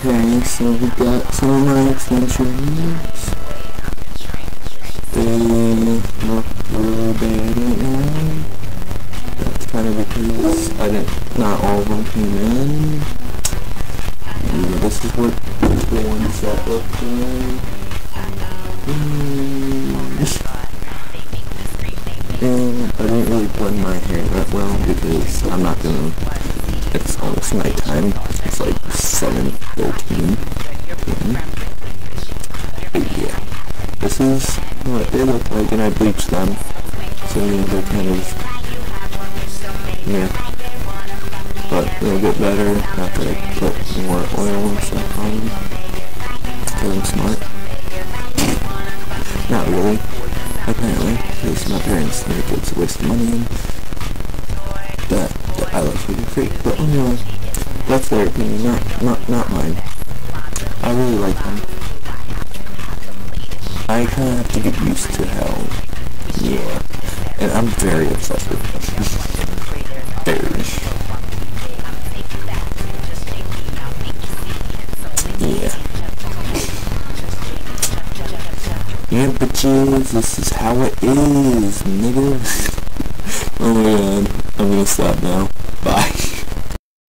Okay, so we got some of my extensions. They look really bad right now. That's kind of because not all of them came in. Yeah, this is what the ones that look good. And I didn't really blend my hair that well because I'm not gonna, it's almost nighttime. It's like 7:13 p.m. But yeah, this is what they look like, and I bleached them, so yeah, they're kind of, yeah, but they'll get better after I put more oil and stuff on them, because I'm smart. Not really, apparently, because my parents think it's a waste of money, and that I like to be fake, but anyway, that's their opinion, not mine. I really like them. I kind of have to get used to how you are, and I'm very obsessed with them. Very. Yeah. Yeah, bitches, this is how it is, nigga. Oh my god, I'm gonna stop now. Bye.